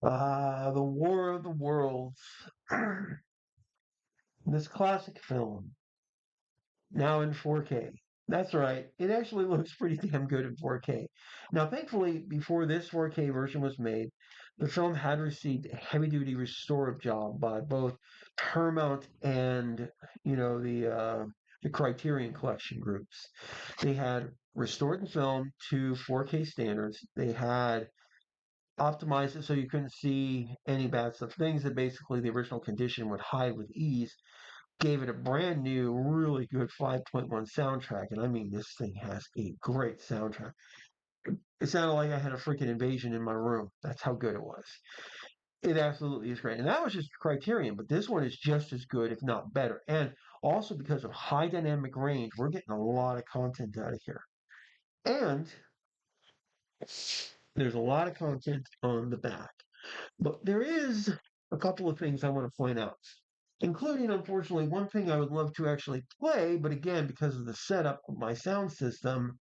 The War of the Worlds. This classic film, now in 4K. That's right. It actually looks pretty damn good in 4K. Now, thankfully, before this 4K version was made, the film had received a heavy-duty restorative job by both Paramount and the Criterion Collection groups. They had restored the film to 4K standards. They had optimized it so you couldn't see any bad stuff. Things that basically the original condition would hide with ease, gave it a brand new, really good 5.1 soundtrack. And I mean, this thing has a great soundtrack. It sounded like I had a freaking invasion in my room. That's how good it was. It absolutely is great. And that was just Criterion, but this one is just as good, if not better. And also because of high dynamic range, we're getting a lot of content out of here. And there's a lot of content on the back. But there is a couple of things I want to point out, including, unfortunately, one thing I would love to actually play, but again, because of the setup of my sound system,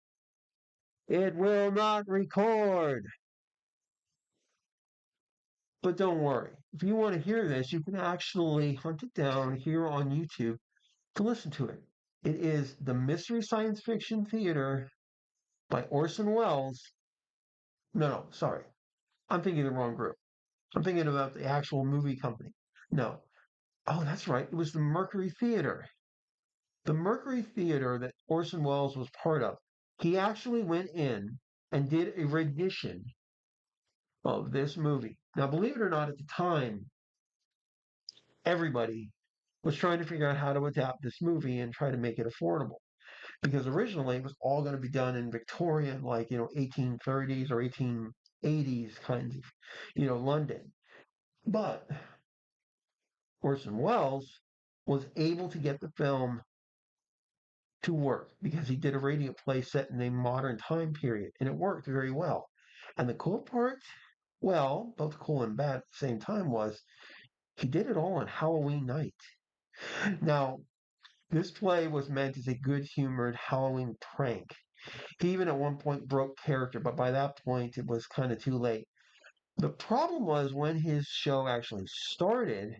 it will not record. But don't worry. If you want to hear this, you can actually hunt it down here on YouTube to listen to it. It is The Mystery Science Fiction Theater by Orson Welles. No, sorry. I'm thinking of the wrong group. I'm thinking about the actual movie company. No. Oh, that's right. It was the Mercury Theater. The Mercury Theater that Orson Welles was part of, he actually went in and did a rendition of this movie. Now, believe it or not, at the time, everybody was trying to figure out how to adapt this movie and try to make it affordable. Because originally it was all going to be done in Victorian, like, 1830s or 1880s kinds of, London. But Orson Welles was able to get the film to work because he did a radio play set in a modern time period and it worked very well. And the cool part, well, both cool and bad at the same time, was he did it all on Halloween night. Now, this play was meant as a good humored Halloween prank. He even at one point broke character, but by that point it was kind of too late. The problem was when his show actually started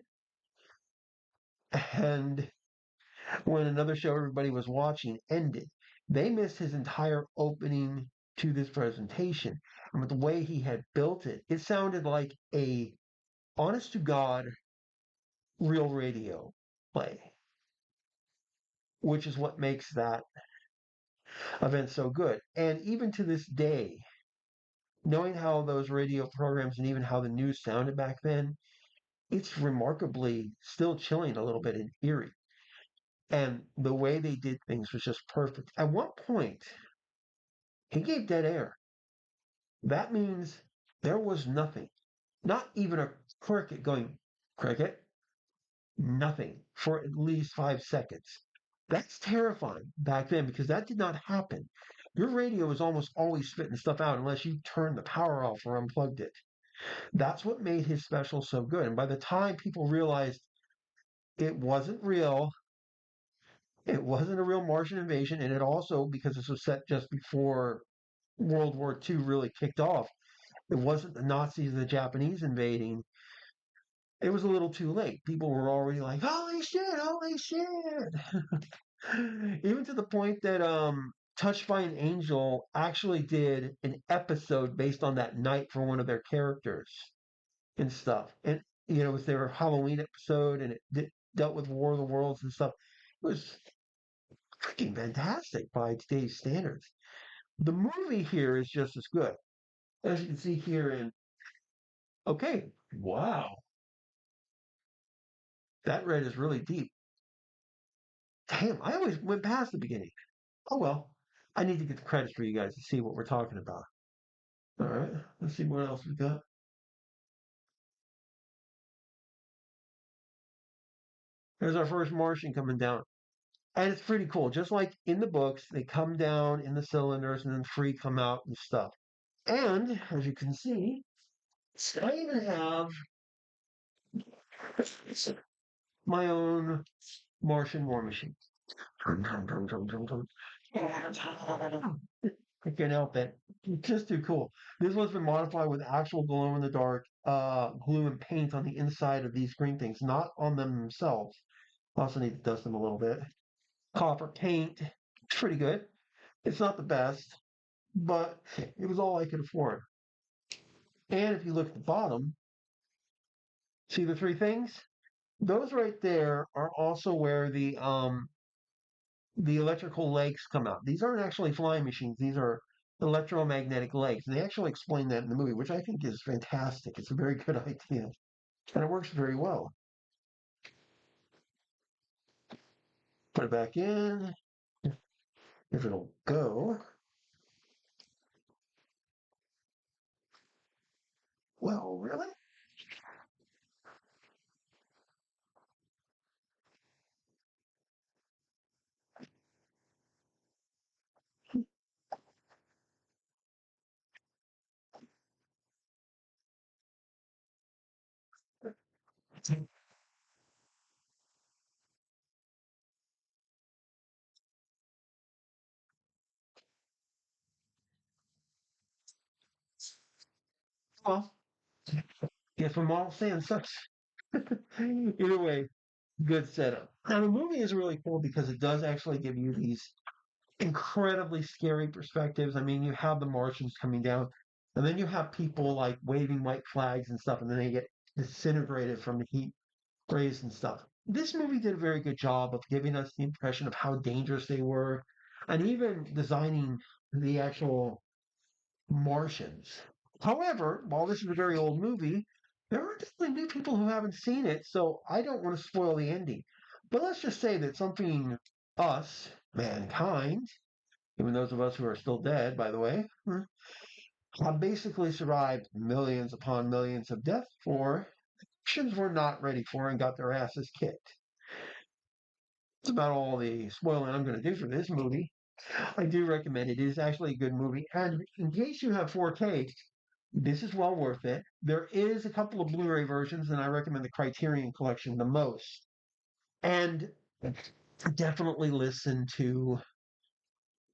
and when another show everybody was watching ended. They missed his entire opening to this presentation. And with the way he had built it, it sounded like a honest to God real radio play, which is what makes that event so good. And even to this day, knowing how those radio programs and even how the news sounded back then, it's remarkably still chilling a little bit and eerie. And the way they did things was just perfect. At one point, he gave dead air. That means there was nothing, not even a cricket going, cricket, nothing for at least 5 seconds. That's terrifying back then because that did not happen. Your radio was almost always spitting stuff out unless you turned the power off or unplugged it. That's what made his special so good. And by the time people realized it wasn't real, it wasn't a real Martian invasion, and it also, because this was set just before World War II really kicked off, it wasn't the Nazis or the Japanese invading. It was a little too late. People were already like, "Holy shit! Holy shit!" Even to the point that Touched by an Angel actually did an episode based on that night for one of their characters and stuff. And it was their Halloween episode, and it dealt with War of the Worlds and stuff. It was freaking fantastic by today's standards. The movie here is just as good, as you can see here in. Okay, wow, that red is really deep. Damn, I always went past the beginning. Oh well, I need to get the credits for you guys to see what we're talking about. All right, let's see what else we got. There's our first Martian coming down. And it's pretty cool. Just like in the books, they come down in the cylinders and then free come out and stuff. And as you can see, I even have my own Martian war machine. I can't help it. It's just too cool. This one's been modified with actual glow in the dark glue and paint on the inside of these green things, not on them themselves. Also need to dust them a little bit. Copper paint. It's pretty good. It's not the best, but it was all I could afford. And if you look at the bottom, see the three things? Those right there are also where the electrical legs come out. These aren't actually flying machines. These are electromagnetic legs. And they actually explain that in the movie, which I think is fantastic. It's a very good idea. And it works very well. Put it back in. If it'll go. Well, really? Well, guess what model saying such. Either way, good setup. Now the movie is really cool because it does actually give you these incredibly scary perspectives. I mean, you have the Martians coming down, and then you have people like waving white flags and stuff, and then they get disintegrated from the heat rays and stuff. This movie did a very good job of giving us the impression of how dangerous they were, and even designing the actual Martians. However, while this is a very old movie, there are definitely new people who haven't seen it, so I don't want to spoil the ending. But let's just say that something us, mankind, even those of us who are still dead, by the way, have basically survived millions upon millions of deaths for actions we're not ready for and got their asses kicked. That's about all the spoiling I'm going to do for this movie. I do recommend it. It is actually a good movie. And in case you have 4K, this is well worth it. There is a couple of Blu-ray versions, and I recommend the Criterion Collection the most. And definitely listen to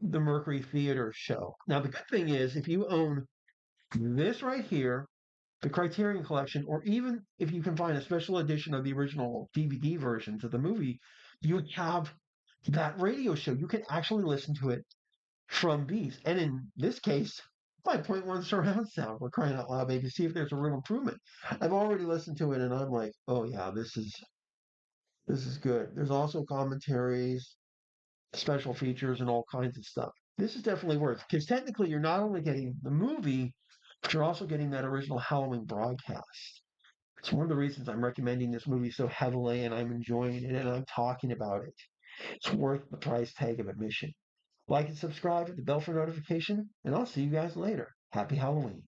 the Mercury Theater show. Now, the good thing is, if you own this right here, the Criterion Collection, or even if you can find a special edition of the original DVD versions of the movie, you have that radio show. You can actually listen to it from these. And in this case, 5.1 surround sound. We're crying out loud, baby. See if there's a real improvement. I've already listened to it and I'm like, oh yeah, this is good. There's also commentaries, special features, and all kinds of stuff. This is definitely worth because technically you're not only getting the movie, but you're also getting that original Halloween broadcast. It's one of the reasons I'm recommending this movie so heavily and I'm enjoying it and I'm talking about it. It's worth the price tag of admission. Like and subscribe with the bell for notification, and I'll see you guys later. Happy Halloween.